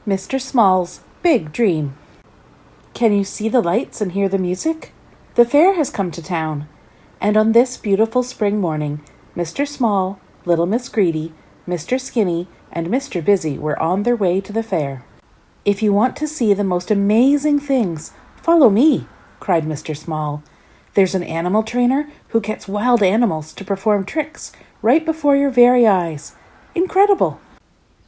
Mr. Small's Big Dream. Can you see the lights and hear the music? The fair has come to town. And on this beautiful spring morning, Mr. Small, Little Miss Greedy, Mr. Skinny, and Mr. Busy were on their way to the fair. If you want to see the most amazing things, follow me, cried Mr. Small. There's an animal trainer who gets wild animals to perform tricks right before your very eyes. Incredible!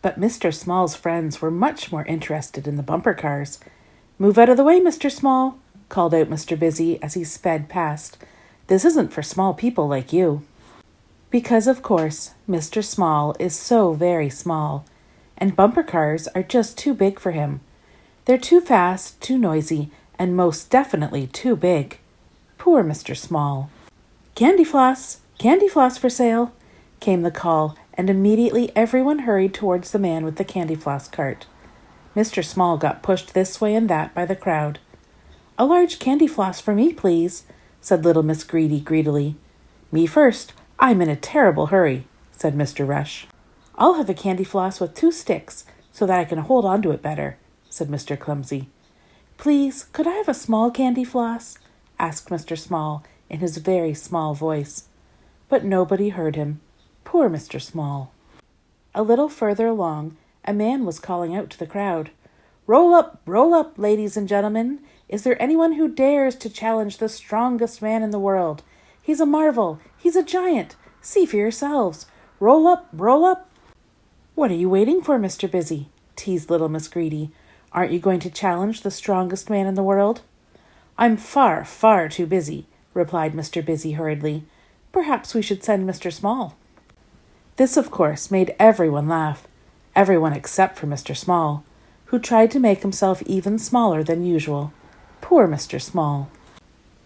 But Mr. Small's friends were much more interested in the bumper cars. Move out of the way, Mr. Small, called out Mr. Busy as he sped past. This isn't for small people like you. Because, of course, Mr. Small is so very small, and bumper cars are just too big for him. They're too fast, too noisy, and most definitely too big. Poor Mr. Small. Candy floss for sale, came the call, and immediately everyone hurried towards the man with the candy floss cart. Mr. Small got pushed this way and that by the crowd. A large candy floss for me, please, said Little Miss Greedy greedily. Me first. I'm in a terrible hurry, said Mr. Rush. I'll have a candy floss with 2 sticks so that I can hold on to it better, said Mr. Clumsy. Please, could I have a small candy floss? Asked Mr. Small in his very small voice. But nobody heard him. Poor Mr. Small. A little further along, a man was calling out to the crowd. Roll up, ladies and gentlemen. Is there anyone who dares to challenge the strongest man in the world? He's a marvel. He's a giant. See for yourselves. Roll up. What are you waiting for, Mr. Busy? Teased Little Miss Greedy. Aren't you going to challenge the strongest man in the world? I'm far, far too busy, replied Mr. Busy hurriedly. Perhaps we should send Mr. Small. This, of course, made everyone laugh, everyone except for Mr. Small, who tried to make himself even smaller than usual. Poor Mr. Small.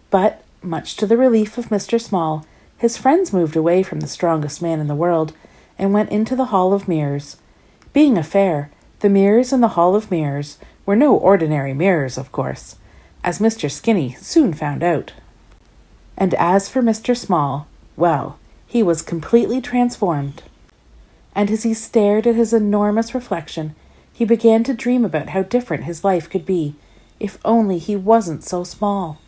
But, much to the relief of Mr. Small, his friends moved away from the strongest man in the world and went into the Hall of Mirrors. Being a fair, the mirrors in the Hall of Mirrors were no ordinary mirrors, of course, as Mr. Skinny soon found out. And as for Mr. Small, well, he was completely transformed. And as he stared at his enormous reflection, he began to dream about how different his life could be if only he wasn't so small.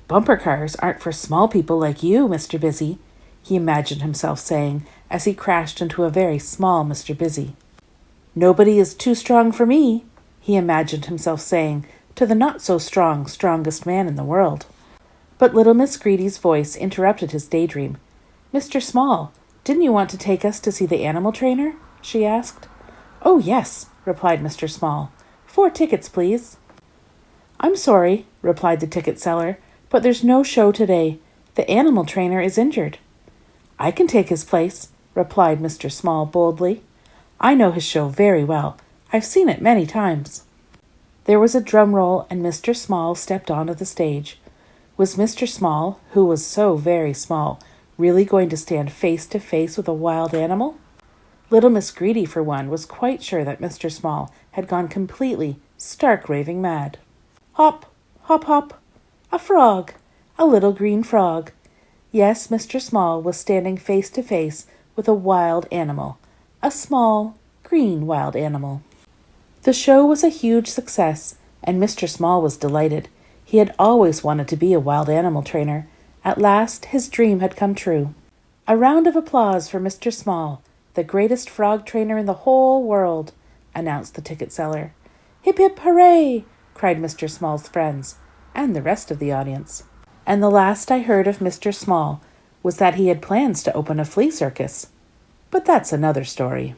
Bumper cars aren't for small people like you, Mr. Busy, he imagined himself saying as he crashed into a very small Mr. Busy. Nobody is too strong for me, he imagined himself saying to the not-so-strong strongest man in the world. But Little Miss Greedy's voice interrupted his daydream. Mr. Small, didn't you want to take us to see the animal trainer? She asked. Oh, yes, replied Mr. Small. 4 tickets, please. I'm sorry, replied the ticket seller, but there's no show today. The animal trainer is injured. I can take his place, replied Mr. Small boldly. I know his show very well. I've seen it many times. There was a drum roll, and Mr. Small stepped onto the stage. Was Mr. Small, who was so very small, really going to stand face to face with a wild animal? Little Miss Greedy, for one, was quite sure that Mr. Small had gone completely, stark raving mad. Hop, hop, hop, a frog, a little green frog. Yes, Mr. Small was standing face to face with a wild animal, a small, green wild animal. The show was a huge success, and Mr. Small was delighted. He had always wanted to be a wild animal trainer. At last, his dream had come true. A round of applause for Mr. Small, the greatest frog trainer in the whole world, announced the ticket seller. Hip, hip, hooray! Cried Mr. Small's friends, and the rest of the audience. And the last I heard of Mr. Small was that he had plans to open a flea circus. But that's another story.